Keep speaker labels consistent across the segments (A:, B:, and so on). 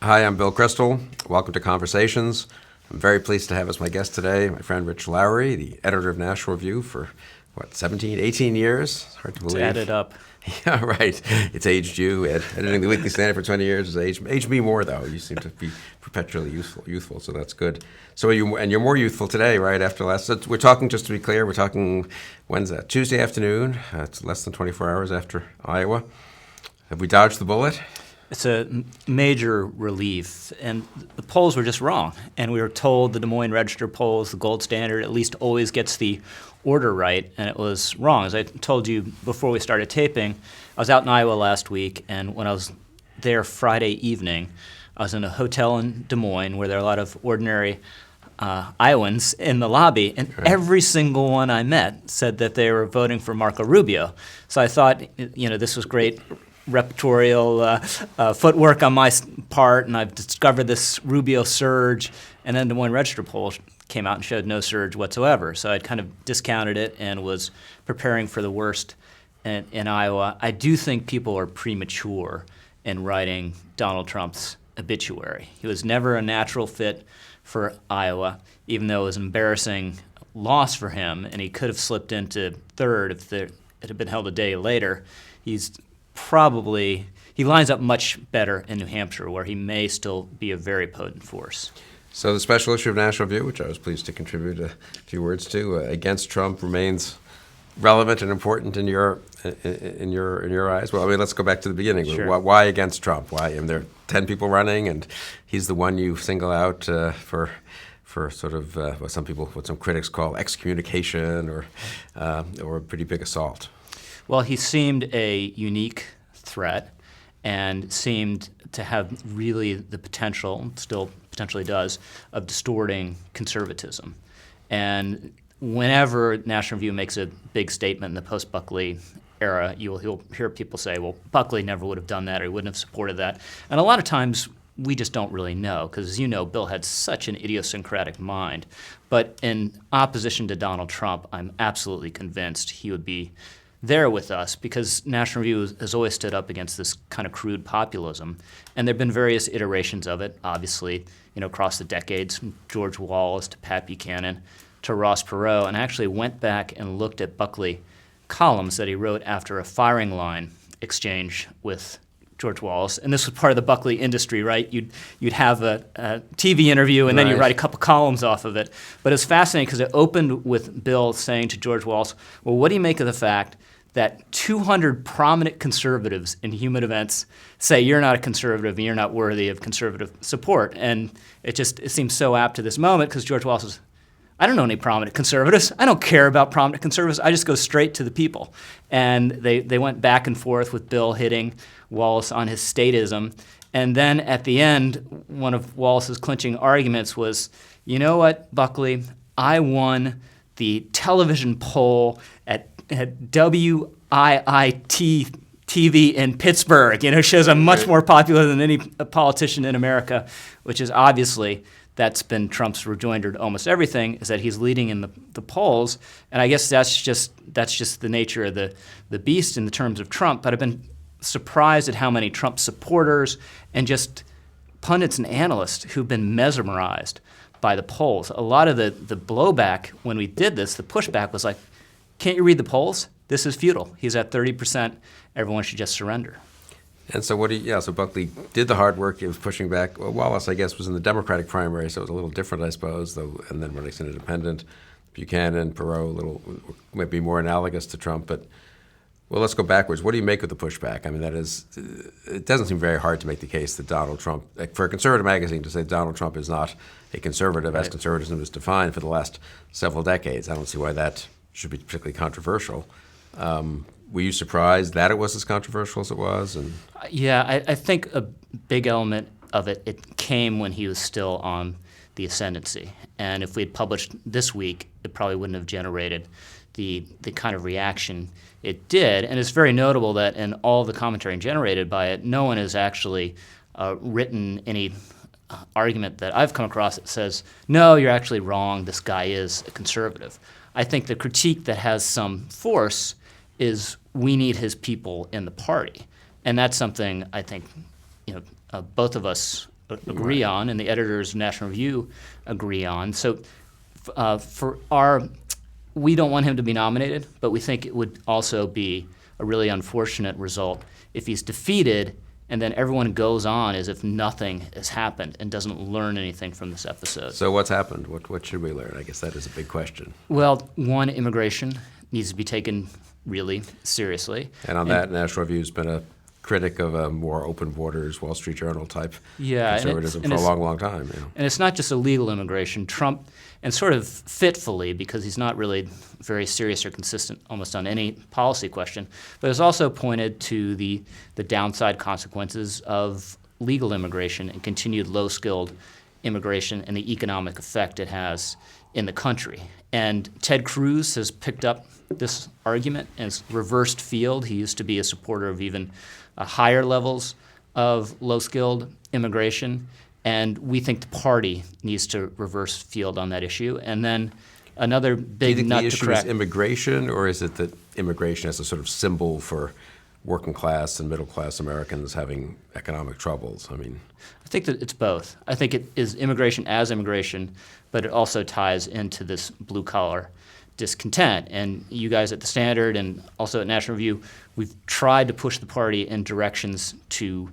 A: Hi, I'm Bill Kristol. Welcome to Conversations. I'm very pleased to have as my guest today my friend Rich Lowry, the editor of National Review for, 17, 18 years? It's hard to believe.
B: It's added up.
A: Yeah, right. It's aged you. Editing the Weekly Standard for 20 years has aged me more, though. You seem to be perpetually youthful, so that's good. So you're more youthful today, right, after last. So we're talking, just to be clear, we're talking, when's that? Tuesday afternoon. It's less than 24 hours after Iowa. Have we dodged the bullet?
B: It's a major relief, and the polls were just wrong. And we were told the Des Moines Register poll is the gold standard, at least always gets the order right, and it was wrong. As I told you before we started taping, I was out in Iowa last week, and when I was there Friday evening, I was in a hotel in Des Moines where there are a lot of ordinary Iowans in the lobby, and every single one I met said that they were voting for Marco Rubio. So I thought, this was great repertorial footwork on my part, and I've discovered this Rubio surge, and then the Des Moines Register poll came out and showed no surge whatsoever. So I'd kind of discounted it and was preparing for the worst in Iowa. I do think people are premature in writing Donald Trump's obituary. He was never a natural fit for Iowa, even though it was an embarrassing loss for him, and he could have slipped into third if it had been held a day later. He lines up much better in New Hampshire, where he may still be a very potent force.
A: So the special issue of National Review, which I was pleased to contribute a few words to, against Trump remains relevant and important in your eyes. Well, I mean, let's go back to the beginning.
B: Sure.
A: Why against Trump? Why? I mean, there are 10 people running, and he's the one you single out for sort of what some critics call excommunication or a pretty big assault.
B: Well, he seemed a unique threat and seemed to have really the potential, still potentially does, of distorting conservatism. And whenever National Review makes a big statement in the post-Buckley era, you'll hear people say, well, Buckley never would have done that or he wouldn't have supported that. And a lot of times we just don't really know because, as you know, Bill had such an idiosyncratic mind. But in opposition to Donald Trump, I'm absolutely convinced he would be there with us because National Review has always stood up against this kind of crude populism. And there have been various iterations of it, obviously, across the decades, from George Wallace to Pat Buchanan to Ross Perot. And I actually went back and looked at Buckley columns that he wrote after a firing line exchange with George Wallace. And this was part of the Buckley industry, right? You'd have a TV interview and then you'd write a couple columns off of it. But it's fascinating because it opened with Bill saying to George Wallace, well, what do you make of the fact that 200 prominent conservatives in human events say you're not a conservative and you're not worthy of conservative support? And it seems so apt to this moment because George Wallace says, I don't know any prominent conservatives. I don't care about prominent conservatives. I just go straight to the people. And they went back and forth with Bill hitting Wallace on his statism. And then at the end, one of Wallace's clinching arguments was, you know what, Buckley, I won the television poll at WIIT TV in Pittsburgh. Shows I'm much more popular than any politician in America, which is obviously, that's been Trump's rejoinder to almost everything, is that he's leading in the polls. And I guess that's just the nature of the beast in the terms of Trump. But I've been surprised at how many Trump supporters and just pundits and analysts who've been mesmerized by the polls. A lot of the blowback when we did this, the pushback was like, can't you read the polls? This is futile. He's at 30%. Everyone should just surrender.
A: And so so Buckley did the hard work. He was pushing back. Well, Wallace, I guess, was in the Democratic primary, so it was a little different, I suppose, though. And then running as an independent, Buchanan, Perot, might be more analogous to Trump. But, well, let's go backwards. What do you make of the pushback? I mean, it doesn't seem very hard to make the case that Donald Trump, for a conservative magazine to say Donald Trump is not a conservative, as conservatism is defined for the last several decades. I don't see why that should be particularly controversial. Were you surprised that it was as controversial as it was?
B: Yeah, I think a big element of it came when he was still on the ascendancy. And if we had published this week, it probably wouldn't have generated the kind of reaction it did. And it's very notable that in all the commentary generated by it, no one has actually written any argument that I've come across that says, no, you're actually wrong, this guy is a conservative. I think the critique that has some force is we need his people in the party. And that's something I think both of us agree on, and the editors of National Review agree on. So we don't want him to be nominated, but we think it would also be a really unfortunate result if he's defeated and then everyone goes on as if nothing has happened and doesn't learn anything from this episode.
A: So what's happened? What should we learn? I guess that is a big question.
B: Well, one, immigration needs to be taken really seriously.
A: And on that, National Review's been a critic of a more open borders, Wall Street Journal type conservatism for a long, long time. You know.
B: And it's not just illegal immigration. Trump, and sort of fitfully, because he's not really very serious or consistent almost on any policy question, but has also pointed to the downside consequences of legal immigration and continued low-skilled immigration and the economic effect it has in the country. And Ted Cruz has picked up this argument and has reversed field. He used to be a supporter of even higher levels of low-skilled immigration, and we think the party needs to reverse field on that issue. And then another big nut to crack.
A: Do you think the issue is immigration, or is it that immigration as a sort of symbol for working class and middle class Americans having economic troubles? I mean,
B: I think that it's both. I think it is immigration as immigration, but it also ties into this blue-collar discontent. And you guys at the Standard and also at National Review, we've tried to push the party in directions to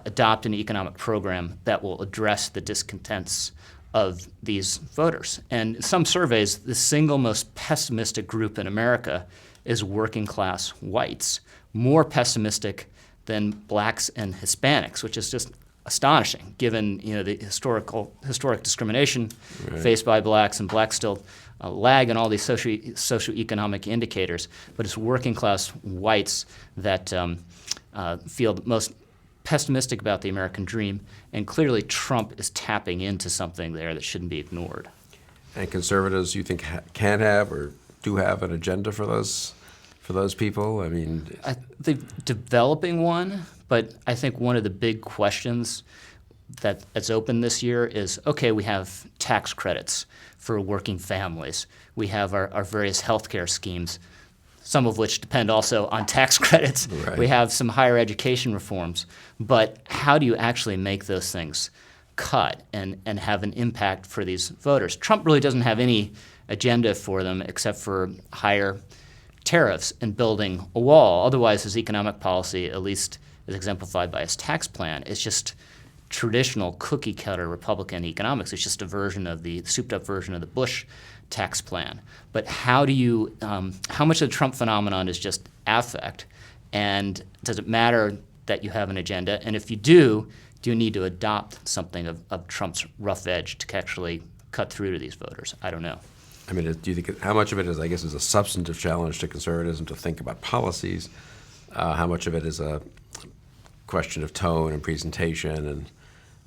B: adopt an economic program that will address the discontents of these voters. And in some surveys, the single most pessimistic group in America is working class whites, more pessimistic than blacks and Hispanics, which is just astonishing given the historic discrimination faced by blacks, and blacks still lag in all these socioeconomic indicators, but it's working class whites that feel the most pessimistic about the American dream, and clearly Trump is tapping into something there that shouldn't be ignored.
A: And conservatives, you think, can have or do have an agenda for those people? I mean,
B: they're developing one, but I think one of the big questions that's open this year is, okay, we have tax credits for working families. We have our various healthcare schemes, some of which depend also on tax credits.
A: Right.
B: We have some higher education reforms. But how do you actually make those things cut and have an impact for these voters? Trump really doesn't have any agenda for them except for higher tariffs and building a wall. Otherwise, his economic policy, at least as exemplified by his tax plan, is just traditional cookie-cutter Republican economics. It's just a version of the souped-up version of the Bush tax plan. But how do you, how much of the Trump phenomenon is just affect, and does it matter that you have an agenda? And if you do you need to adopt something of Trump's rough edge to actually cut through to these voters? I don't know.
A: I mean, do you think how much of it is, I guess, is a substantive challenge to conservatism to think about policies? How much of it is a question of tone and presentation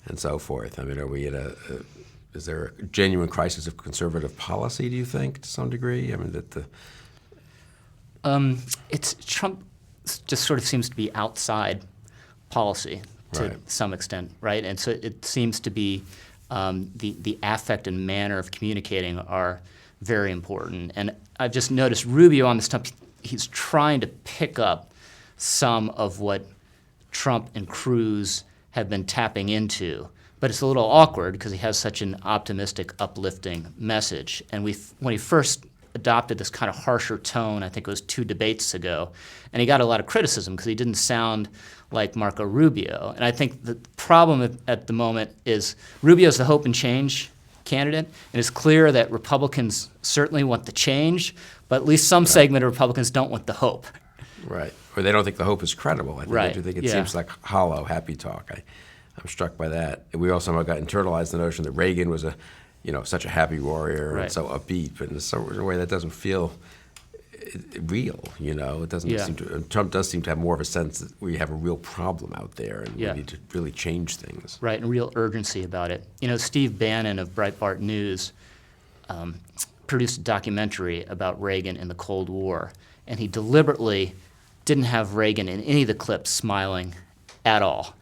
A: and so forth? I mean, are we at is there a genuine crisis of conservative policy, do you think, to some degree? I mean,
B: it's Trump just sort of seems to be outside policy to some extent, right? And so it seems to be the affect and manner of communicating are very important. And I've just noticed Rubio on this stuff, he's trying to pick up some of what Trump and Cruz have been tapping into. But it's a little awkward because he has such an optimistic, uplifting message. And when he first adopted this kind of harsher tone, I think it was 2 debates ago, and he got a lot of criticism because he didn't sound like Marco Rubio. And I think the problem at the moment is Rubio's the hope and change candidate, and it's clear that Republicans certainly want the change, but at least some segment of Republicans don't want the hope.
A: Right. Or they don't think the hope is credible. I think
B: Right.
A: they do think it seems like hollow, happy talk. I'm struck by that. We also got internalized the notion that Reagan was such a happy warrior and so upbeat, but in a way that doesn't feel real. It doesn't seem to. Trump does seem to have more of a sense that we have a real problem out there and we need to really change things.
B: Right, and real urgency about it. Steve Bannon of Breitbart News produced a documentary about Reagan in the Cold War, and he deliberately didn't have Reagan in any of the clips smiling at all.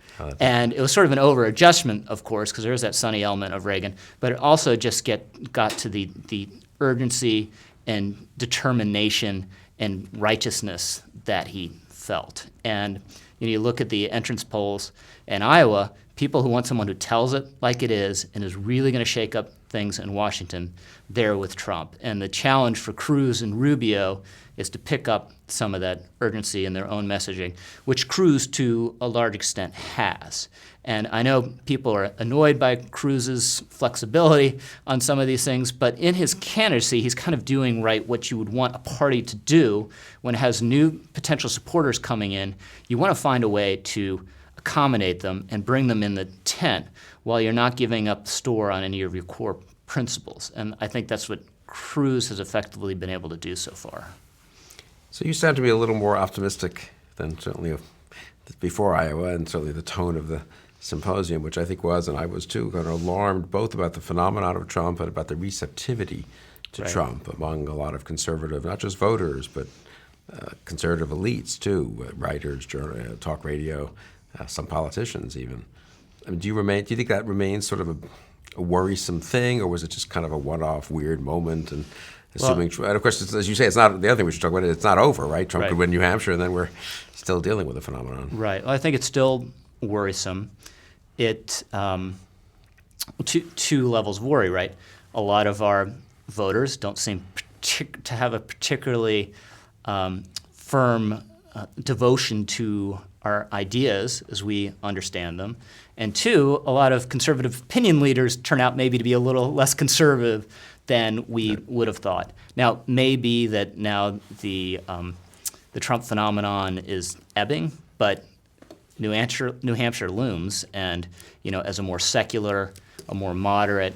B: And it was sort of an over-adjustment, of course, because there's that sunny element of Reagan, but it also just got to the urgency and determination and righteousness that he felt. And you look at the entrance polls in Iowa, people who want someone who tells it like it is and is really going to shake up things in Washington, they're with Trump. And the challenge for Cruz and Rubio is to pick up some of that urgency in their own messaging, which Cruz, to a large extent, has. And I know people are annoyed by Cruz's flexibility on some of these things, but in his candidacy, he's kind of doing right what you would want a party to do when it has new potential supporters coming in. You want to find a way to accommodate them and bring them in the tent while you're not giving up the store on any of your core principles. And I think that's what Cruz has effectively been able to do so far.
A: So you sound to me a little more optimistic than certainly before Iowa, and certainly the tone of the symposium, which I think was, and I was too, kind of alarmed both about the phenomenon of Trump and about the receptivity to Trump among a lot of conservative, not just voters, but conservative elites too, writers, talk radio, some politicians even. I mean, do you think that remains sort of a worrisome thing, or was it just kind of a one-off weird moment? And assuming, and of course, as you say, it's not the other thing we should talk about. It's not over, right? Trump could win New Hampshire, and then we're still dealing with the phenomenon.
B: Right. Well, I think it's still worrisome. It two levels of worry, right? A lot of our voters don't seem to have a particularly firm devotion to our ideas as we understand them. And two, a lot of conservative opinion leaders turn out maybe to be a little less conservative than we would have thought. Now, maybe that now the Trump phenomenon is ebbing, but New Hampshire looms, and as a more secular, a more moderate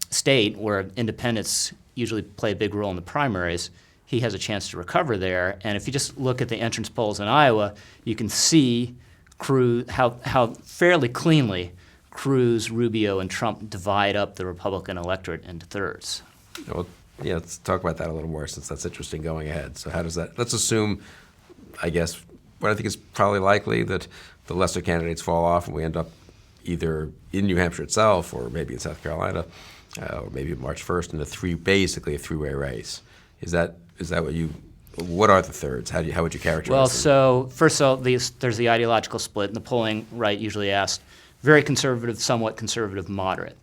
B: state where independents usually play a big role in the primaries, he has a chance to recover there. And if you just look at the entrance polls in Iowa, you can see Cruz, how fairly cleanly Cruz, Rubio, and Trump divide up the Republican electorate into thirds.
A: Well, yeah, let's talk about that a little more, since that's interesting going ahead. So how does that, let's assume, I guess, what I think is probably likely, that the lesser candidates fall off and we end up either in New Hampshire itself or maybe in South Carolina, or maybe March 1st in basically a three-way race. Is that what are the thirds? How would you characterize them?
B: Well, so first of all, there's the ideological split, and the polling usually asked very conservative, somewhat conservative, moderate.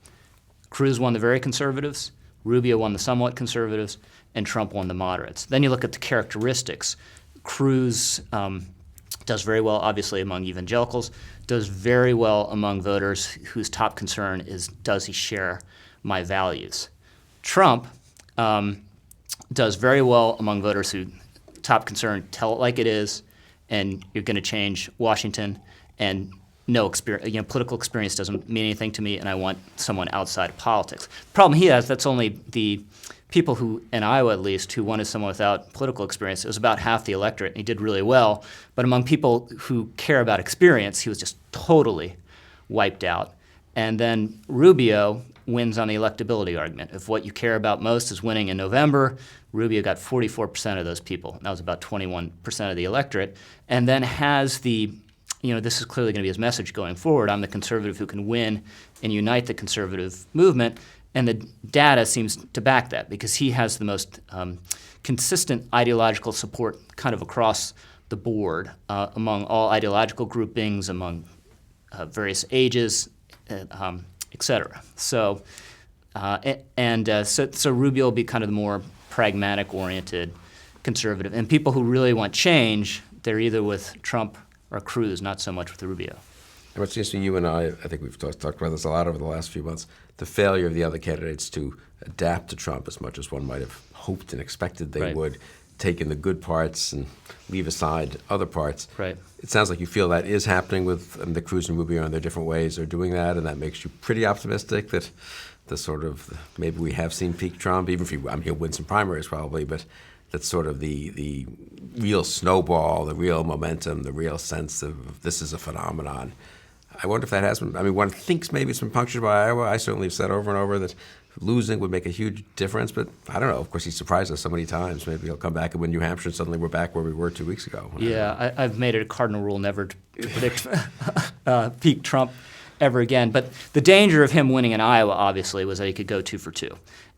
B: Cruz won the very conservatives, Rubio won the somewhat conservatives, and Trump won the moderates. Then you look at the characteristics. Cruz does very well, obviously, among evangelicals, does very well among voters whose top concern is, does he share my values? Trump does very well among voters who top concern, tell it like it is, and you're going to change Washington, and no experience, political experience doesn't mean anything to me, and I want someone outside of politics. The problem he has, that's only the people who, in Iowa at least, who wanted someone without political experience. It was about half the electorate, and he did really well. But among people who care about experience, he was just totally wiped out. And then Rubio wins on the electability argument. If what you care about most is winning in November, Rubio got 44% of those people. That was about 21% of the electorate. And then has the, this is clearly going to be his message going forward, I'm the conservative who can win and unite the conservative movement. And the data seems to back that, because he has the most consistent ideological support kind of across the board among all ideological groupings, among various ages, et cetera. So, so Rubio will be kind of the more pragmatic-oriented conservative. And people who really want change, they're either with Trump or Cruz, not so much with Rubio.
A: And what's interesting, you and I think we've talked about this a lot over the last few months, the failure of the other candidates to adapt to Trump as much as one might have hoped and expected they would, take in the good parts and leave aside other parts.
B: Right.
A: It sounds like you feel that is happening with the Cruz and Rubio in their different ways are doing that, and that makes you pretty optimistic that the sort of, maybe we have seen peak Trump, even if he'll win some primaries probably, but that's sort of the real snowball, the real momentum, the real sense of this is a phenomenon. I wonder if that has been, one thinks maybe it's been punctured by Iowa. I certainly have said over and over that losing would make a huge difference, but I don't know. Of course, he surprised us so many times. Maybe he'll come back and win New Hampshire, and suddenly we're back where we were 2 weeks ago.
B: Yeah, I've made it a cardinal rule never to predict peak Trump ever again. But the danger of him winning in Iowa, obviously, was that he could go 2 for 2.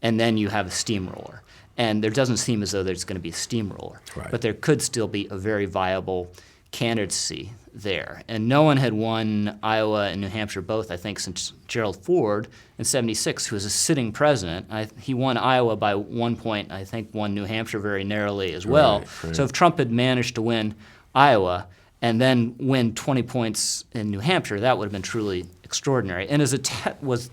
B: And then you have a steamroller. And there doesn't seem as though there's going to be a steamroller.
A: Right.
B: But there could still be a very viable candidacy there. And no one had won Iowa and New Hampshire both, I think, since Gerald Ford in '76, who was a sitting president. He won Iowa by 1 point, I think won New Hampshire very narrowly as well.
A: Right.
B: So if Trump had managed to win Iowa and then win 20 points in New Hampshire, that would have been truly extraordinary. And as even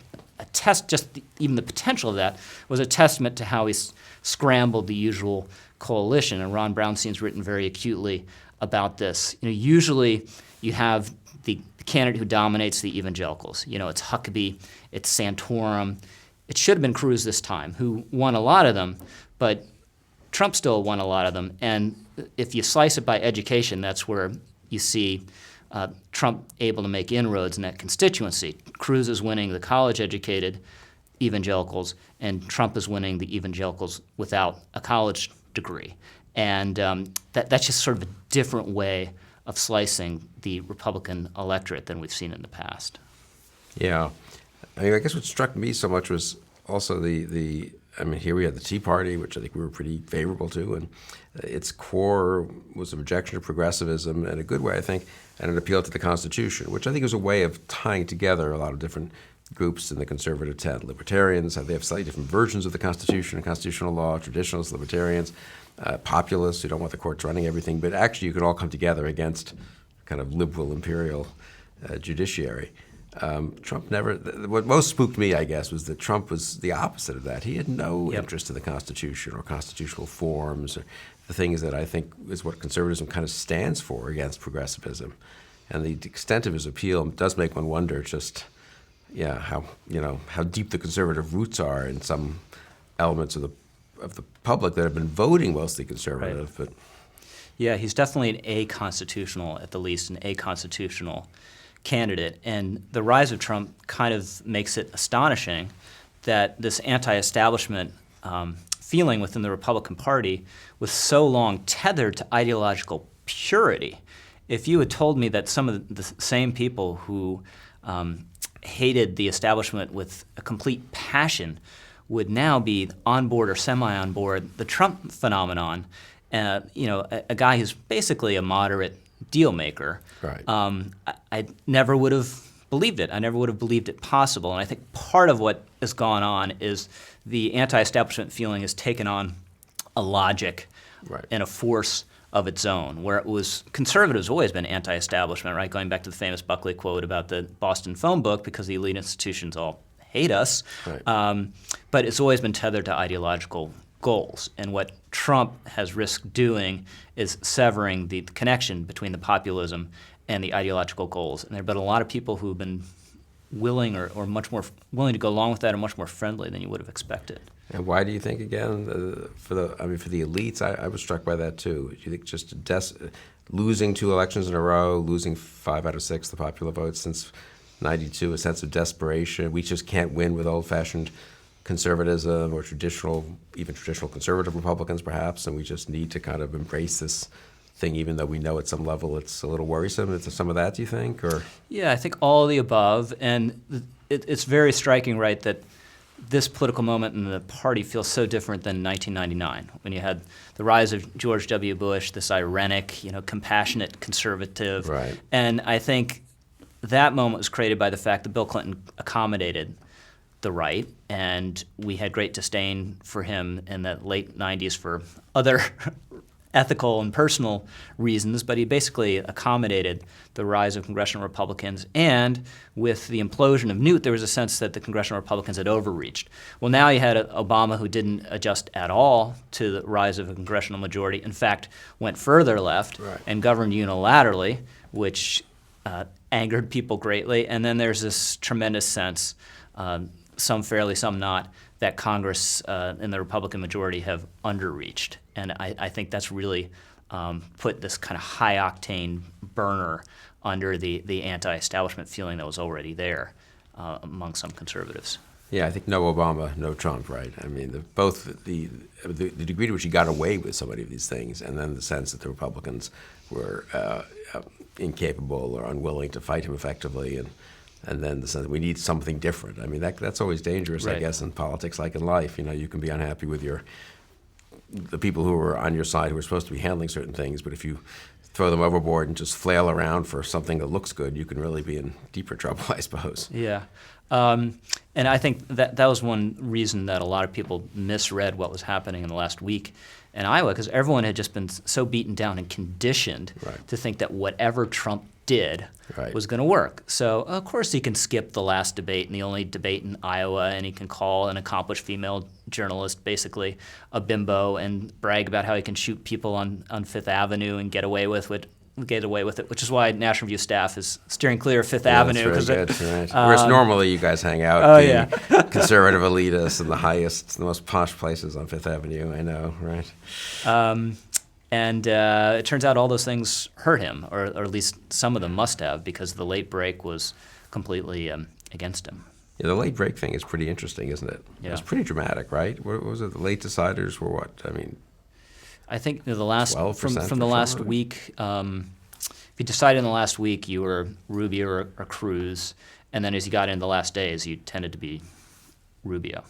B: the potential of that was a testament to how he scrambled the usual coalition. And Ron Brownstein's written very acutely about this. Usually you have the candidate who dominates the evangelicals. It's Huckabee, it's Santorum. It should have been Cruz this time, who won a lot of them, but Trump still won a lot of them. And if you slice it by education, that's where you see Trump able to make inroads in that constituency. Cruz is winning the college-educated evangelicals, and Trump is winning the evangelicals without a college degree. And that's just sort of a different way of slicing the Republican electorate than we've seen in the past.
A: Yeah. I guess what struck me so much was also here we had the Tea Party, which I think we were pretty favorable to, and its core was a rejection of progressivism in a good way, I think, and an appeal to the Constitution, which I think was a way of tying together a lot of different groups in the conservative tent. Libertarians, they have slightly different versions of the Constitution and constitutional law, traditionalists, libertarians, populists who don't want the courts running everything, but actually you can all come together against kind of liberal imperial judiciary. Trump never, what most spooked me, I guess, was that Trump was the opposite of that. He had no interest in the Constitution or constitutional forms or the things that I think is what conservatism kind of stands for against progressivism. And the extent of his appeal does make one wonder just, how deep the conservative roots are in some elements of the public that have been voting mostly conservative.
B: Right. But yeah, he's definitely an aconstitutional, at the least, an aconstitutional candidate. And the rise of Trump kind of makes it astonishing that this anti-establishment feeling within the Republican Party was so long tethered to ideological purity. If you had told me that some of the same people who hated the establishment with a complete passion would now be on board or semi-on board the Trump phenomenon, a guy who's basically a moderate deal maker,
A: right.
B: I never would have believed it. I never would have believed it possible. And I think part of what has gone on is the anti-establishment feeling has taken on a logic and a force of its own, where it was conservatives have always been anti-establishment, right? Going back to the famous Buckley quote about the Boston phone book, because the elite institutions all hate us. Right. But it's always been tethered to ideological goals. And what Trump has risked doing is severing the connection between the populism and the ideological goals. And there have been a lot of people who have been willing or much more willing to go along with that and much more friendly than you would have expected.
A: And why do you think, again, for the elites, I was struck by that too. Do you think just losing 2 elections in a row, losing 5 out of 6 the popular votes since '92, a sense of desperation? We just can't win with old-fashioned conservatism or even traditional conservative Republicans, perhaps, and we just need to kind of embrace this thing, even though we know at some level it's a little worrisome. Is there some of that, do you think? Or
B: yeah, I think all of the above, and it's very striking, right, that this political moment in the party feels so different than 1999, when you had the rise of George W. Bush, this irenic, compassionate conservative.
A: Right.
B: And I think that moment was created by the fact that Bill Clinton accommodated the right, and we had great disdain for him in the late 90s for other ethical and personal reasons, but he basically accommodated the rise of congressional Republicans. And with the implosion of Newt, there was a sense that the congressional Republicans had overreached. Well, now you had Obama, who didn't adjust at all to the rise of a congressional majority, in fact, went further left and governed unilaterally, which angered people greatly. And then there's this tremendous sense, some fairly, some not, that Congress and the Republican majority have underreached. And I think that's really put this kind of high-octane burner under the anti-establishment feeling that was already there among some conservatives.
A: Yeah, I think no Obama, no Trump, right? I mean, both the degree to which he got away with so many of these things, and then the sense that the Republicans were incapable or unwilling to fight him effectively, and then the sense that we need something different. I mean, that's always dangerous, I guess, in politics, like in life. You can be unhappy with the people who are on your side who are supposed to be handling certain things, but if you throw them overboard and just flail around for something that looks good, you can really be in deeper trouble, I suppose.
B: Yeah. And I think that was one reason that a lot of people misread what was happening in the last week in Iowa, because everyone had just been so beaten down and conditioned to think that whatever Trump did was going to work. So, of course, he can skip the last debate and the only debate in Iowa, and he can call an accomplished female journalist basically a bimbo and brag about how he can shoot people on Fifth Avenue and get away with it, which is why National Review staff is steering clear of Fifth Avenue.
A: That's very good, right. Whereas normally you guys hang out conservative elitists in the highest, the most posh places on Fifth Avenue, I know, right?
B: And it turns out all those things hurt him, or at least some of them must have, because the late break was completely against him.
A: Yeah, the late break thing is pretty interesting, isn't it?
B: Yeah.
A: It was pretty dramatic, right? What was it? The late deciders were what? I mean,
B: I think the last
A: 12%
B: from the last week, if you decided in the last week you were Rubio or Cruz, and then as you got into the last days, you tended to be Rubio.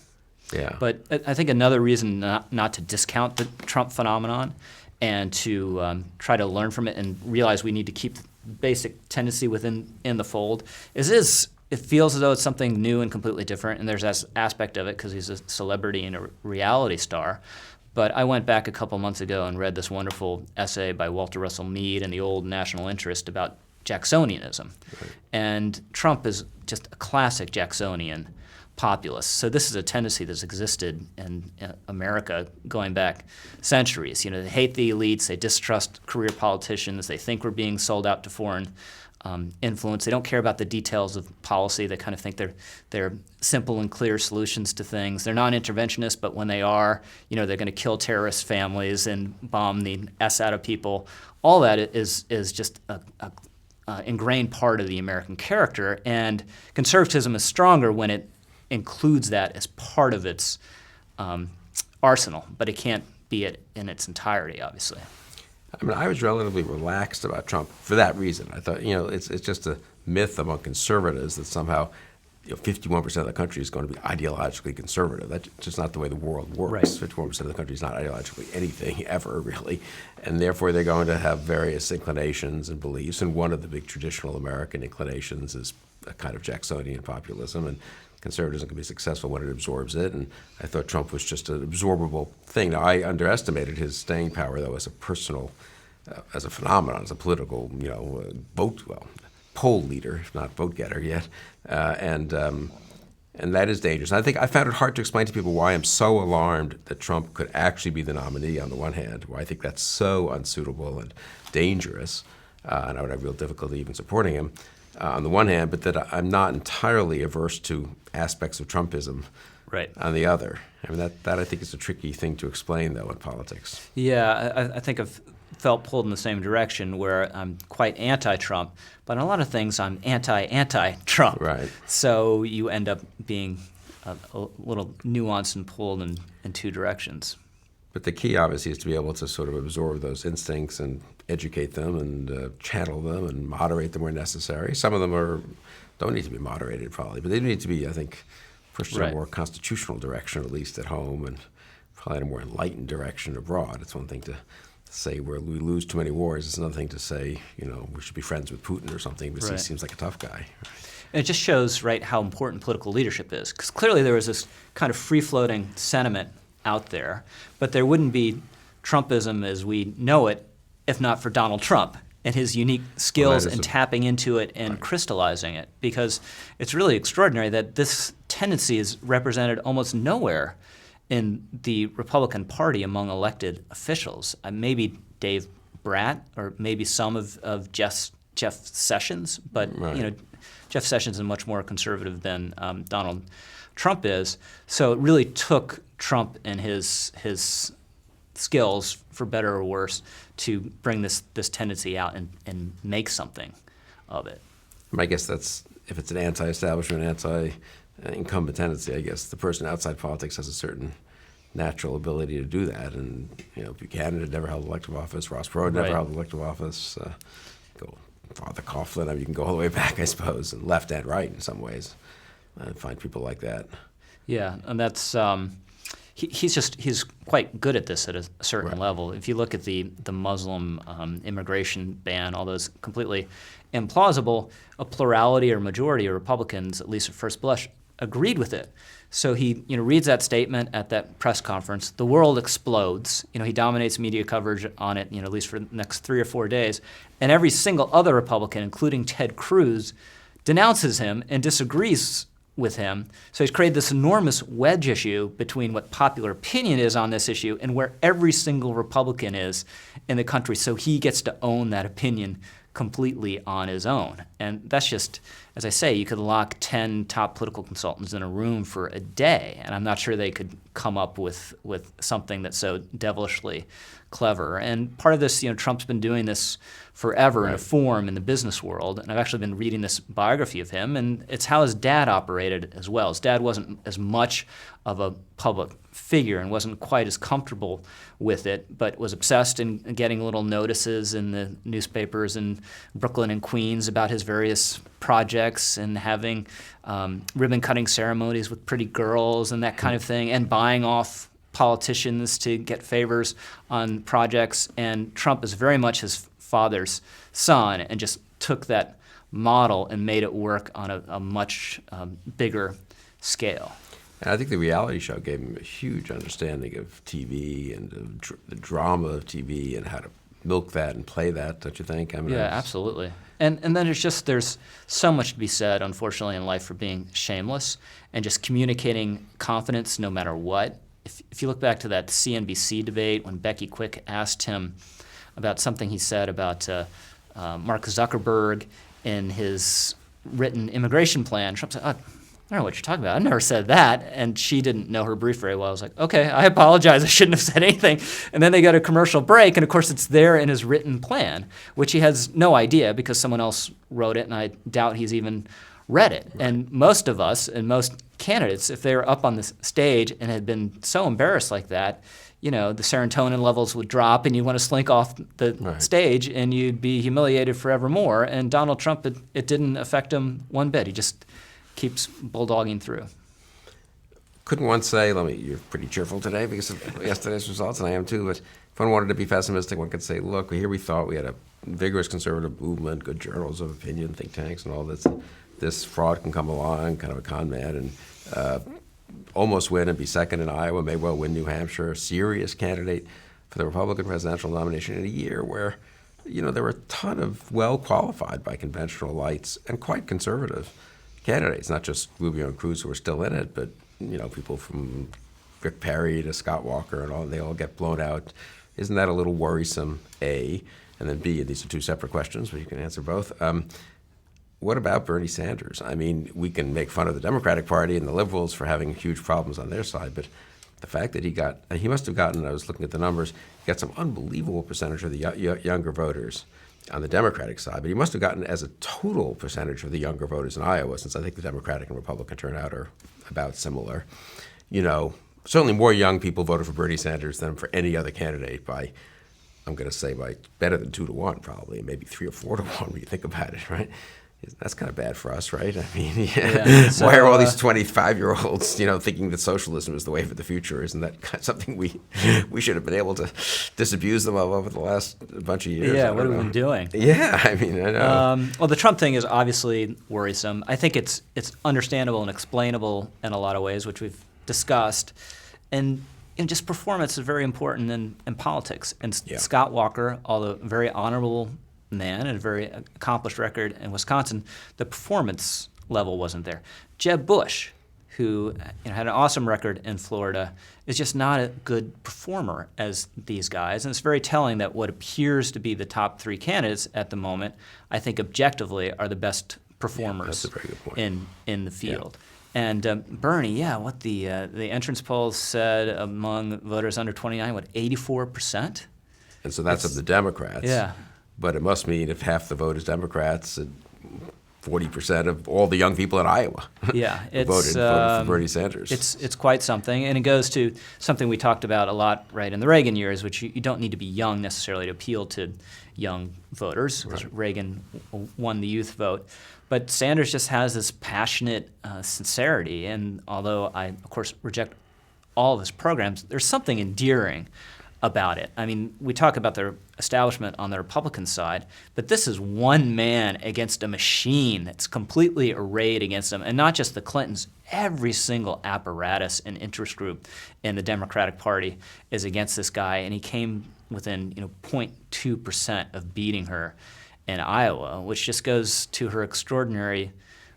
A: Yeah.
B: But I think another reason not to discount the Trump phenomenon and to try to learn from it and realize we need to keep the basic tendency in the fold is it feels as though it's something new and completely different, and there's that aspect of it because he's a celebrity and a reality star. But I went back a couple months ago and read this wonderful essay by Walter Russell Mead in the Old National Interest about Jacksonianism. Right. And Trump is just a classic Jacksonian populist. So this is a tendency that's existed in America going back centuries. You know, they hate the elites, they distrust career politicians, they think we're being sold out to foreign influence. They don't care about the details of policy. They kind of think they're simple and clear solutions to things. They're non-interventionists, but when they are, you know, they're going to kill terrorist families and bomb the S out of people. All that is just a ingrained part of the American character, and conservatism is stronger when it includes that as part of its arsenal, but it can't be it in its entirety, obviously.
A: I mean, I was relatively relaxed about Trump for that reason. I thought, you know, it's just a myth among conservatives that somehow, you know, 51% of the country is going to be ideologically conservative. That's just not the way the world works. Right. 51% of the country is not ideologically anything ever, really. And therefore, they're going to have various inclinations and beliefs. And one of the big traditional American inclinations is a kind of Jacksonian populism. And conservatism can be successful when it absorbs it, and I thought Trump was just an absorbable thing. Now, I underestimated his staying power, though, as a personal, as a phenomenon, as a political, you know, poll leader, if not vote getter yet, and that is dangerous. And I think I found it hard to explain to people why I'm so alarmed that Trump could actually be the nominee on the one hand, why I think that's so unsuitable and dangerous, and I would have real difficulty even supporting him. On the one hand, but that I'm not entirely averse to aspects of Trumpism on the other. I mean, that I think is a tricky thing to explain, though, in politics.
B: Yeah, I think I've felt pulled in the same direction where I'm quite anti-Trump, but on a lot of things I'm anti-Trump.
A: Right.
B: So you end up being a little nuanced and pulled in two directions.
A: But the key, obviously, is to be able to sort of absorb those instincts and educate them and channel them and moderate them where necessary. Some of them don't need to be moderated, probably, but they need to be, I think, pushed in a more constitutional direction, at least at home, and probably in a more enlightened direction abroad. It's one thing to say we lose too many wars. It's another thing to say, you know, we should be friends with Putin or something because he seems like a tough guy.
B: And it just shows, how important political leadership is. Because clearly there was this kind of free-floating sentiment out there, but there wouldn't be Trumpism as we know it if not for Donald Trump and his unique skills in tapping into it and crystallizing it. Because it's really extraordinary that this tendency is represented almost nowhere in the Republican Party among elected officials. Maybe Dave Bratt or maybe some of Jeff Sessions, but you know, Jeff Sessions is much more conservative than Donald Trump is. So it really took Trump and his skills, for better or worse, to bring this tendency out and make something of it.
A: I guess that's, if it's an anti-establishment, anti-incumbent tendency, I guess the person outside politics has a certain natural ability to do that. And, you know, Buchanan had never held elective office. Ross Perot never held elective office. Go Father Coughlin, I mean, you can go all the way back, I suppose, and left and right in some ways. I find people like that.
B: Yeah, and that's he's quite good at this at a certain level. If you look at the Muslim immigration ban, although it's completely implausible, a plurality or majority of Republicans, at least at first blush, agreed with it. So he reads that statement at that press conference. The world explodes. He dominates media coverage on it, at least for the next 3 or 4 days. And every single other Republican, including Ted Cruz, denounces him and disagrees with him. So he's created this enormous wedge issue between what popular opinion is on this issue and where every single Republican is in the country. So he gets to own that opinion completely on his own. And that's just, as I say, you could lock 10 top political consultants in a room for a day, and I'm not sure they could come up with something that's so devilishly clever. And part of this, Trump's been doing this forever in a form in the business world, and I've actually been reading this biography of him, and it's how his dad operated as well. His dad wasn't as much of a public figure and wasn't quite as comfortable with it, but was obsessed in getting little notices in the newspapers in Brooklyn and Queens about his various projects and having ribbon-cutting ceremonies with pretty girls and that kind of thing, and buying off politicians to get favors on projects. And Trump is very much his father's son and just took that model and made it work on a much bigger scale.
A: And I think the reality show gave him a huge understanding of TV and the drama of TV and how to milk that and play that, don't you think? I mean,
B: yeah, absolutely. And then there's so much to be said, unfortunately, in life for being shameless and just communicating confidence no matter what. If you look back to that CNBC debate when Becky Quick asked him about something he said about Mark Zuckerberg in his written immigration plan, Trump said, I don't know what you're talking about. I never said that. And she didn't know her brief very well. I was like, okay, I apologize. I shouldn't have said anything. And then they got a commercial break, and of course it's there in his written plan, which he has no idea because someone else wrote it, and I doubt he's even read it. Right. And most of us and most candidates, if they were up on the stage and had been so embarrassed like that, the serotonin levels would drop and you'd want to slink off the stage and you'd be humiliated forevermore. And Donald Trump, it didn't affect him one bit. He just keeps bulldogging through.
A: Couldn't one say, you're pretty cheerful today because of yesterday's results, and I am too, but if one wanted to be pessimistic, one could say, look, here we thought we had a vigorous conservative movement, good journals of opinion, think tanks, and all this. This fraud can come along, kind of a con man, and almost win and be second in Iowa, may well win New Hampshire, a serious candidate for the Republican presidential nomination in a year where, there were a ton of well-qualified by conventional lights and quite conservative candidates, not just Rubio and Cruz who are still in it, but people from Rick Perry to Scott Walker and all, they all get blown out. Isn't that a little worrisome, A? And then B, and these are two separate questions, but you can answer both. What about Bernie Sanders? I mean, we can make fun of the Democratic Party and the liberals for having huge problems on their side, but the fact that he must have gotten, I was looking at the numbers, he got some unbelievable percentage of the younger voters on the Democratic side, but he must have gotten as a total percentage of the younger voters in Iowa, since I think the Democratic and Republican turnout are about similar. Certainly more young people voted for Bernie Sanders than for any other candidate by, I'm going to say, by better than 2-1 probably, maybe 3 or 4-1 when you think about it, right? That's kind of bad for us, right? I mean, so, why are all these 25-year-olds, thinking that socialism is the way for the future? Isn't that something we should have been able to disabuse them of over the last bunch of years?
B: Yeah, what have we been doing?
A: Yeah, I mean, I know.
B: Well, the Trump thing is obviously worrisome. I think it's understandable and explainable in a lot of ways, which we've discussed. And just performance is very important in politics. And Scott Walker, although a very honorable man and a very accomplished record in Wisconsin, the performance level wasn't there. Jeb Bush, who had an awesome record in Florida, is just not a good performer as these guys. And it's very telling that what appears to be the top 3 candidates at the moment, I think objectively, are the best performers
A: that's a very good point.
B: in the field. Yeah. And Bernie, what the entrance polls said among voters under 29, 84%?
A: And so that's of the Democrats.
B: Yeah.
A: But it must mean if half the vote is Democrats, 40% of all the young people in Iowa voted for Bernie Sanders.
B: It's quite something, and it goes to something we talked about a lot in the Reagan years, which you don't need to be young necessarily to appeal to young voters. Right. Reagan won the youth vote. But Sanders just has this passionate sincerity, and although I, of course, reject all of his programs, there's something endearing about it. I mean, we talk about their establishment on the Republican side, but this is one man against a machine that's completely arrayed against him, and not just the Clintons. Every single apparatus and interest group in the Democratic Party is against this guy, and he came within 0.2% of beating her in Iowa, which just goes to her extraordinary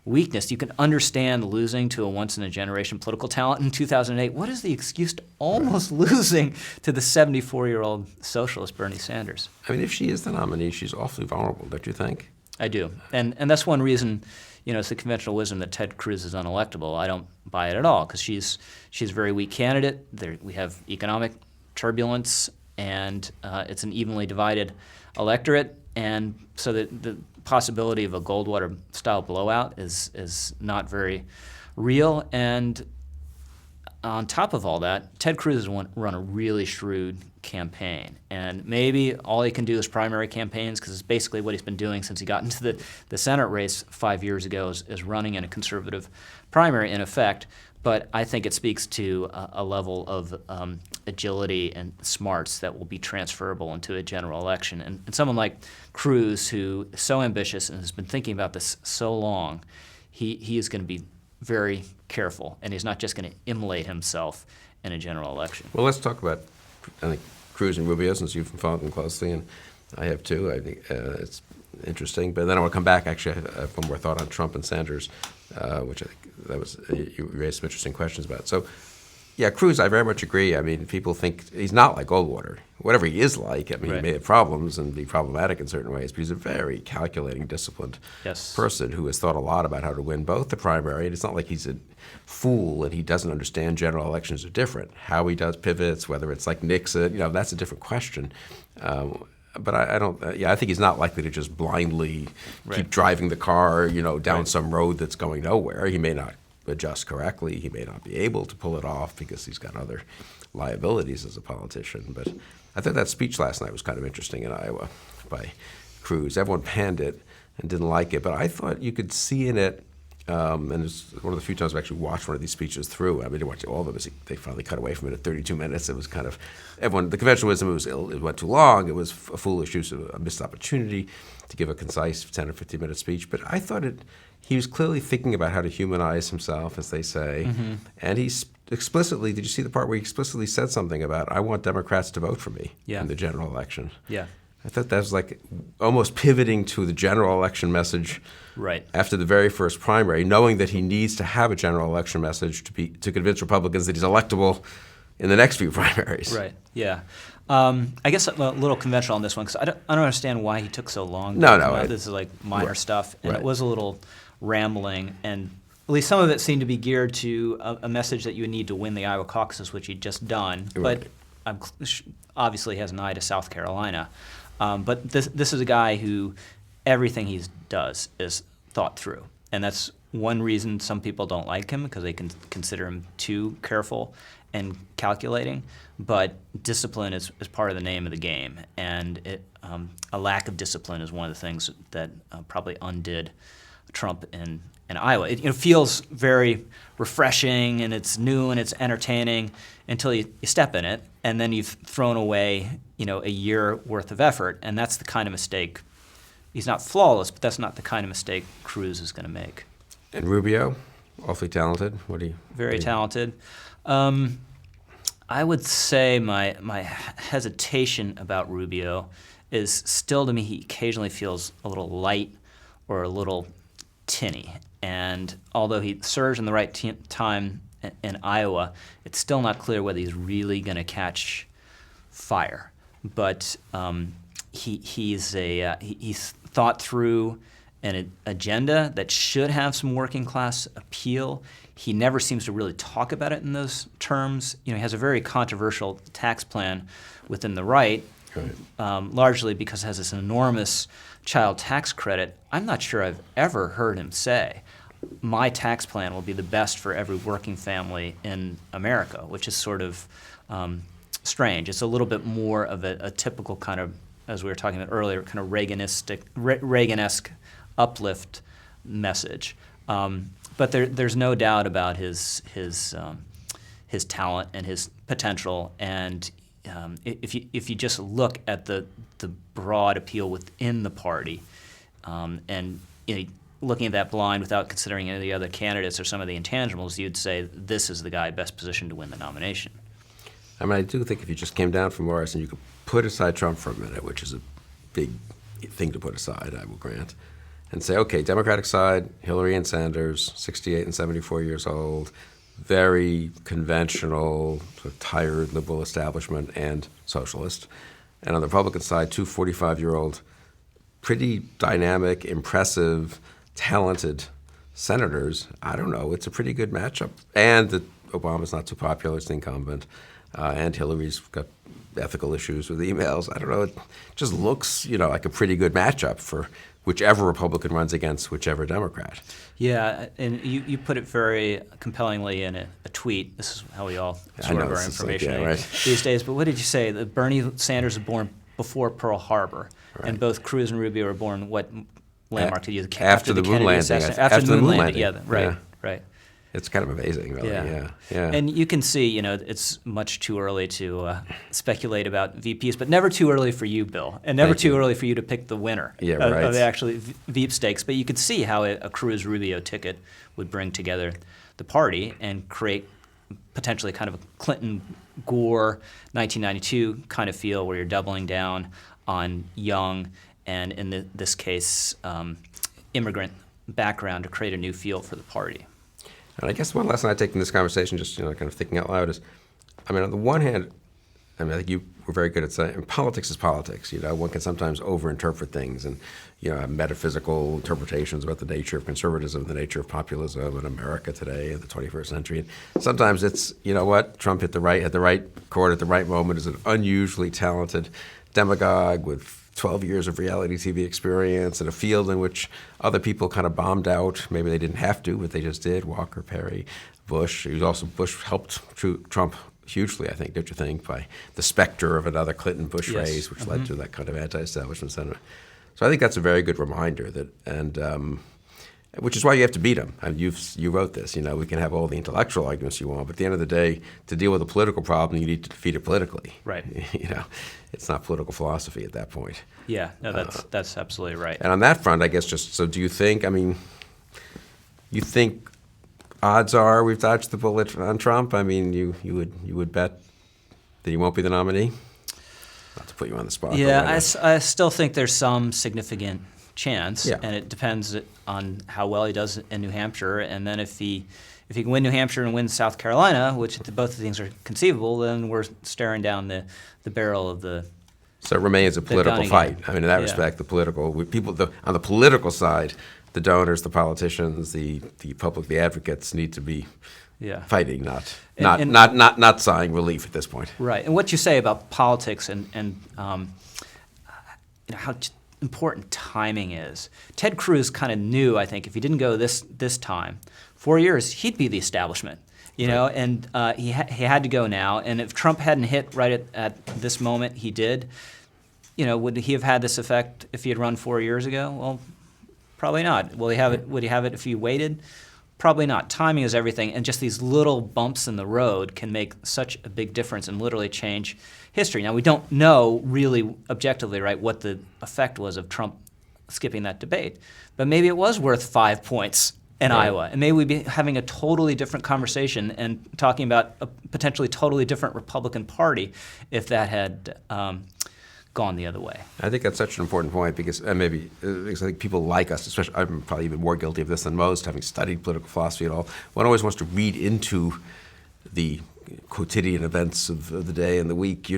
B: weakness. You can understand losing to a once-in-a-generation political talent in 2008. What is the excuse to almost losing to the 74-year-old socialist Bernie Sanders?
A: I mean, if she is the nominee, she's awfully vulnerable, don't you think?
B: I do. And that's one reason, it's the conventional wisdom that Ted Cruz is unelectable. I don't buy it at all, because she's a very weak candidate. We have economic turbulence, and it's an evenly divided electorate. And so the possibility of a Goldwater-style blowout is not very real. And on top of all that, Ted Cruz has run a really shrewd campaign. And maybe all he can do is primary campaigns, because it's basically what he's been doing since he got into the Senate race 5 years ago, is running in a conservative primary, in effect. But I think it speaks to a level of agility and smarts that will be transferable into a general election. And someone like Cruz, who is so ambitious and has been thinking about this so long, he is going to be very careful, and he's not just going to immolate himself in a general election.
A: Well, let's talk about, I think, Cruz and Rubio, since you've followed them closely, and I have too. I think it's interesting. But then I want to come back. Actually, I have one more thought on Trump and Sanders, which I think you raised some interesting questions about. So, yeah, Cruz, I very much agree. I mean, people think he's not like Goldwater. Whatever he is like, I mean,
B: Right.
A: He may have problems and be problematic in certain ways, but he's a very calculating, disciplined person who has thought a lot about how to win both the primary, and it's not like he's a fool and he doesn't understand general elections are different. How he does pivots, whether it's like Nixon, that's a different question. But I don't. I think he's not likely to just blindly keep driving the car, down some road that's going nowhere. He may not adjust correctly. He may not be able to pull it off because he's got other liabilities as a politician. But I thought that speech last night was kind of interesting in Iowa by Cruz. Everyone panned it and didn't like it, but I thought you could see in it. And it's one of the few times I've actually watched one of these speeches through. I mean, I didn't watch all of them. They finally cut away from it at 32 minutes. It was kind of everyone. The conventional wisdom it went too long. It was a foolish use of a missed opportunity to give a concise 10 or 15 minute speech. But I thought he was clearly thinking about how to humanize himself, as they say. Mm-hmm. And he explicitly, did you see the part where he explicitly said something about, I want Democrats to vote for me in the general election? Yeah. I thought that was like almost pivoting to the general election message after the very first primary, knowing that he needs to have a general election message to convince Republicans that he's electable in the next few primaries.
B: Right, yeah. I guess a little conventional on this one, because I don't understand why he took so long. This is like minor stuff, and it was a little rambling, and at least some of it seemed to be geared to a message that you would need to win the Iowa caucuses, which he'd just done, but obviously has an eye to South Carolina. But this is a guy who everything he does is thought through. And that's one reason some people don't like him, because they can consider him too careful and calculating. But discipline is part of the name of the game. And a lack of discipline is one of the things that probably undid Trump in Iowa. It feels very refreshing, and it's new and it's entertaining until you step in it, and then you've thrown away a year worth of effort, and that's the kind of mistake. He's not flawless, but that's not the kind of mistake Cruz is going to make.
A: And Rubio, awfully talented.
B: Very talented. I would say my hesitation about Rubio is still, to me, he occasionally feels a little light or a little tinny. And although he surged in the right time in Iowa, it's still not clear whether he's really going to catch fire. But he's thought through an agenda that should have some working class appeal. He never seems to really talk about it in those terms. He has a very controversial tax plan within the right, largely because it has this enormous child tax credit. I'm not sure I've ever heard him say, my tax plan will be the best for every working family in America, which is sort of strange. It's a little bit more of a typical kind of, as we were talking about earlier, kind of Reagan-esque uplift message. But there's no doubt about his his talent and his potential. And if you just look at the broad appeal within the party, and looking at that blind without considering any of the other candidates or some of the intangibles, you'd say this is the guy best positioned to win the nomination.
A: I mean, I do think if you just came down from Morrison, you could put aside Trump for a minute, which is a big thing to put aside, I will grant, and say, okay, Democratic side, Hillary and Sanders, 68 and 74 years old, very conventional, sort of tired liberal establishment and socialist. And on the Republican side, two 45-year-old, pretty dynamic, impressive, talented senators. I don't know. It's a pretty good matchup. And that Obama's not too popular as the incumbent. And Hillary's got ethical issues with emails. I don't know. It just looks, like a pretty good matchup for whichever Republican runs against whichever Democrat.
B: Yeah, and you put it very compellingly in a tweet. This is how we all absorb our information these days. But what did you say? That Bernie Sanders was born before Pearl Harbor, and both Cruz and Rubio were born what landmark did you use?
A: After the moon landing.
B: After the moon landing. Yeah, right.
A: It's kind of amazing, really. Yeah.
B: And you can see, it's much too early to speculate about VPs, but never too early for you, Bill, and never too early for you to pick the winner of the actually Veep stakes. But you could see how a Cruz-Rubio ticket would bring together the party and create potentially kind of a Clinton-Gore 1992 kind of feel where you're doubling down on young and, in this case, immigrant background to create a new feel for the party.
A: And I guess one lesson I take from this conversation, just kind of thinking out loud, is, on the one hand, I think you were very good at saying politics is politics. One can sometimes overinterpret things and have metaphysical interpretations about the nature of conservatism, the nature of populism in America today in the 21st century. And sometimes it's, Trump hit the right chord at the right moment, is an unusually talented demagogue with 12 years of reality TV experience in a field in which other people kind of bombed out. Maybe they didn't have to, but they just did. Walker, Perry, Bush. Bush helped Trump hugely, I think, don't you think, by the specter of another Clinton-Bush race, which led to that kind of anti-establishment sentiment. So I think that's a very good reminder which is why you have to beat him. You wrote this. We can have all the intellectual arguments you want, but at the end of the day, to deal with a political problem, you need to defeat it politically.
B: Right.
A: It's not political philosophy at that point.
B: Yeah, no, that's absolutely right.
A: And on that front, I guess do you think? You think odds are we've dodged the bullet on Trump? You would bet that he won't be the nominee? Not to put you on the spot.
B: Yeah, I still think there's some significant chance,
A: yeah.
B: And it depends on how well he does in New Hampshire. And then if he can win New Hampshire and win South Carolina, which both of the things are conceivable, then we're staring down the barrel of the.
A: So it remains a political fight. In that respect, on the political side, the donors, the politicians, the public, the advocates need to be fighting, not sighing relief at this point.
B: Right. And what you say about politics and how important timing is. Ted Cruz kind of knew, I think, if he didn't go this time, 4 years, he'd be the establishment. And he had to go now. And if Trump hadn't hit right at this moment, he did. Would he have had this effect if he had run 4 years ago? Well, probably not. Would he have it if he waited? Probably not. Timing is everything, and just these little bumps in the road can make such a big difference and literally change history. Now, we don't know really objectively, right, what the effect was of Trump skipping that debate, but maybe it was worth 5 points in Iowa, and maybe we'd be having a totally different conversation and talking about a potentially totally different Republican Party if that had gone the other way.
A: I think that's such an important point because I think people like us, especially I'm probably even more guilty of this than most, having studied political philosophy at all. One always wants to read into the quotidian events of the day and the week,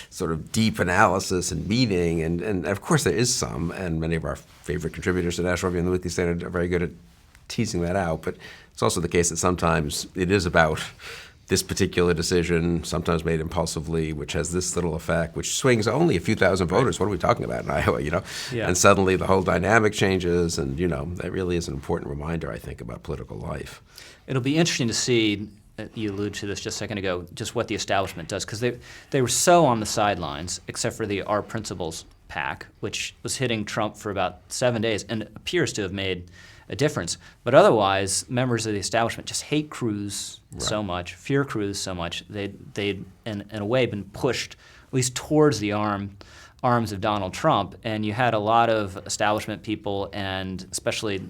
A: sort of deep analysis and meaning, and of course there is some, and many of our favorite contributors to National Review and the Weekly Standard are very good at teasing that out, but it's also the case that sometimes it is about this particular decision, sometimes made impulsively, which has this little effect, which swings only a few thousand voters. What are we talking about in Iowa, Yeah. And suddenly the whole dynamic changes, and, that really is an important reminder, I think, about political life.
B: It'll be interesting to see, you alluded to this just a second ago, just what the establishment does, because they were so on the sidelines, except for the Our Principles PAC, which was hitting Trump for about 7 days and appears to have made a difference. But otherwise, members of the establishment just hate Cruz so much, fear Cruz so much. They'd in a way been pushed at least towards the arms of Donald Trump, and you had a lot of establishment people, and especially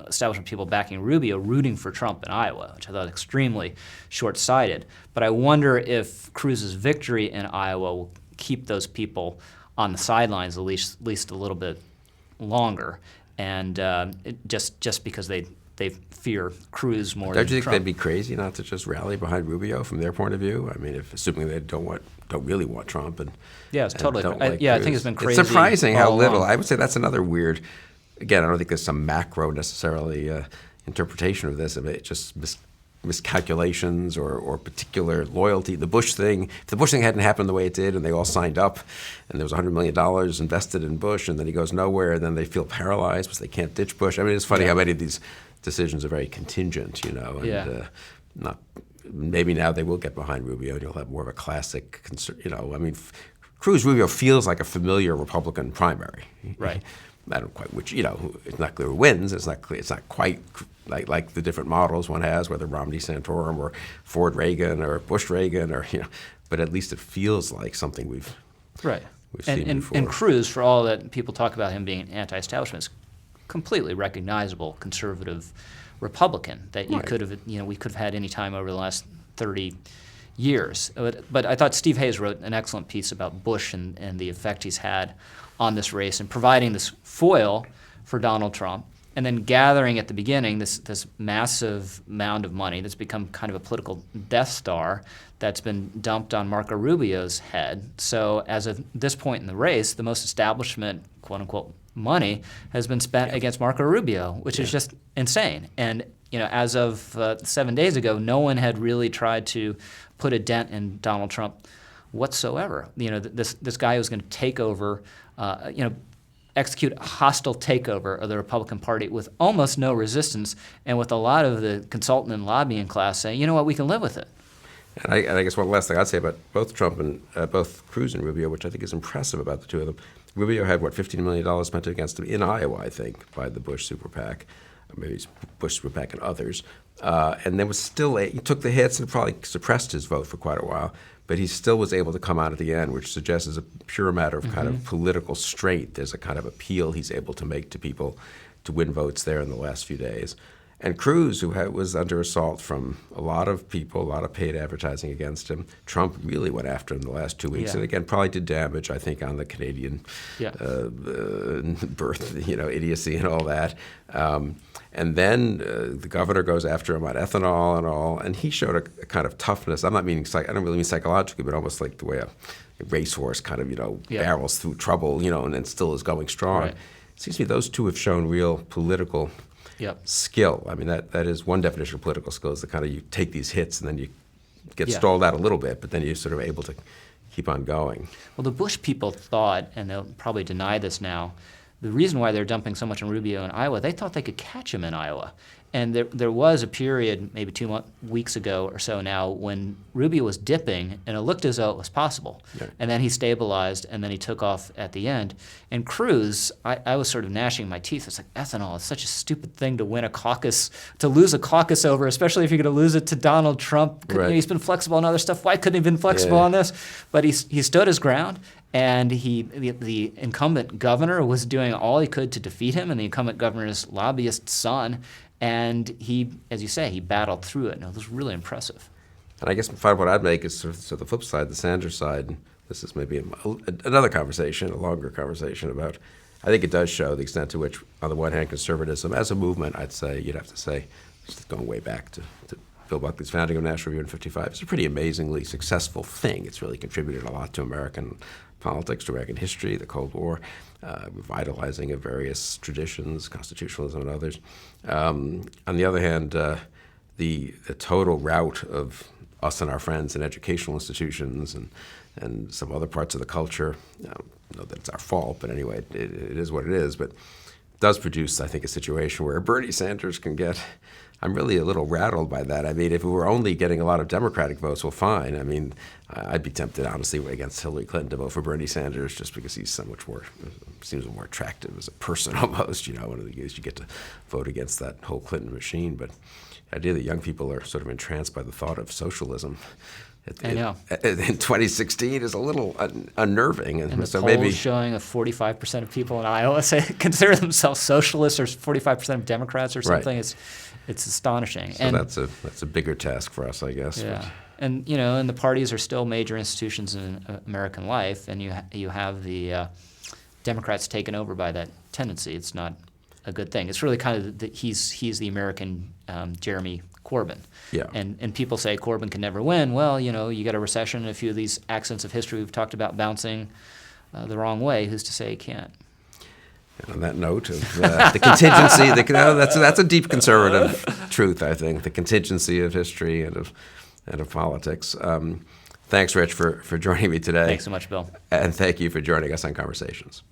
B: establishment people backing Rubio, rooting for Trump in Iowa, which I thought extremely short-sighted. But I wonder if Cruz's victory in Iowa will keep those people on the sidelines at least a little bit longer, and just because they fear Cruz more than Trump.
A: Don't you think they'd be crazy not to just rally behind Rubio from their point of view? I mean, if assuming they don't really want Trump and
B: yeah, it's totally.
A: Like
B: I think it's been crazy.
A: It's surprising how little.
B: Along.
A: I would say that's another weird. Again, I don't think there's some macro necessarily interpretation of this. I mean, it's just miscalculations or particular loyalty. The Bush thing, if the Bush thing hadn't happened the way it did and they all signed up and there was $100 million invested in Bush and then he goes nowhere and then they feel paralyzed because they can't ditch Bush. I mean, it's funny how many of these decisions are very contingent, and not maybe now they will get behind Rubio and you'll have more of a classic, I mean, Cruz-Rubio feels like a familiar Republican primary.
B: Right.
A: I don't quite, which, it's not clear who wins. It's not clear. It's not quite like the different models one has, whether Romney Santorum or Ford Reagan or Bush Reagan or, but at least it feels like something we've seen before.
B: And Cruz, for all that people talk about him being an anti-establishment, is completely recognizable conservative Republican that you could have, we could have had any time over the last 30 years. But I thought Steve Hayes wrote an excellent piece about Bush and the effect he's had on this race and providing this foil for Donald Trump, and then gathering at the beginning this massive mound of money that's become kind of a political Death Star that's been dumped on Marco Rubio's head. So as of this point in the race, the most establishment, quote-unquote, money has been spent against Marco Rubio, which is just insane. And as of 7 days ago, no one had really tried to put a dent in Donald Trump whatsoever. This guy was going to take over, execute a hostile takeover of the Republican Party with almost no resistance, and with a lot of the consultant and lobbying class saying, you know what, we can live with it.
A: And I guess one last thing I'd say about both Trump and both Cruz and Rubio, which I think is impressive about the two of them. Rubio had, $15 million spent against him in Iowa, I think, by the Bush super PAC, or maybe it's Bush super PAC and others. And there was still he took the hits and probably suppressed his vote for quite a while, but he still was able to come out at the end, which suggests as a pure matter of kind of political strength. There's a kind of appeal he's able to make to people to win votes there in the last few days. And Cruz, who was under assault from a lot of people, a lot of paid advertising against him, Trump really went after him the last 2 weeks, and again probably did damage, I think, on the Canadian birth, idiocy and all that. And then the governor goes after him on ethanol and all, and he showed a kind of toughness. I don't really mean psychologically, but almost like the way a racehorse kind of, barrels through trouble, and then still is going strong. Right. It seems to me those two have shown real political skill. I mean, that is one definition of political skill, is the kind of you take these hits and then you get stalled out a little bit, but then you're sort of able to keep on going.
B: Well, the Bush people thought, and they'll probably deny this now, the reason why they're dumping so much on Rubio in Iowa, they thought they could catch him in Iowa. And there was a period, maybe 2 weeks ago or so now, when Rubio was dipping, and it looked as though it was possible. Yeah. And then he stabilized, and then he took off at the end. And Cruz, I was sort of gnashing my teeth. It's like, ethanol is such a stupid thing to win a caucus, to lose a caucus over, especially if you're going to lose it to Donald Trump. Right. He's been flexible on other stuff. Why couldn't he have been flexible on this? But he stood his ground. And the incumbent governor was doing all he could to defeat him, and the incumbent governor's lobbyist son. And he, as you say, he battled through it. And it was really impressive.
A: And I guess the final point I'd make is sort of the flip side, the Sanders side. And this is maybe another conversation, a longer conversation about. I think it does show the extent to which, on the one hand, conservatism as a movement, you'd have to say, just going way back to Bill Buckley's founding of National Review in '55, it's a pretty amazingly successful thing. It's really contributed a lot to American politics, to American history, the Cold War, revitalizing of various traditions, constitutionalism and others. On the other hand, the total rout of us and our friends in educational institutions and some other parts of the culture, I don't know that it's our fault, but anyway, it is what it is, but it does produce, I think, a situation where Bernie Sanders can get, I'm really a little rattled by that. I mean, if we were only getting a lot of Democratic votes, well, fine. I mean, I'd be tempted, honestly, against Hillary Clinton to vote for Bernie Sanders just because he's so much more, seems more attractive as a person almost, one of the ways you get to vote against that whole Clinton machine. But the idea that young people are sort of entranced by the thought of socialism
B: I know.
A: in 2016 is a little unnerving.
B: And the
A: so
B: polls
A: maybe
B: showing that 45% of people in Iowa consider themselves socialists, or 45% of Democrats or something.
A: Right.
B: It's astonishing.
A: So
B: and
A: that's a bigger task for us, I guess.
B: yeah, and and the parties are still major institutions in American life, and you have the Democrats taken over by that tendency. It's not a good thing. It's really kind of he's the American Jeremy Corbyn.
A: Yeah.
B: And people say Corbyn can never win. Well, you got a recession and a few of these accents of history we've talked about bouncing the wrong way. Who's to say he can't?
A: And on that note of the contingency, that's a deep conservative truth, I think, the contingency of history and of politics. Thanks, Rich, for joining me today.
B: Thanks so much, Bill.
A: And thank you for joining us on Conversations.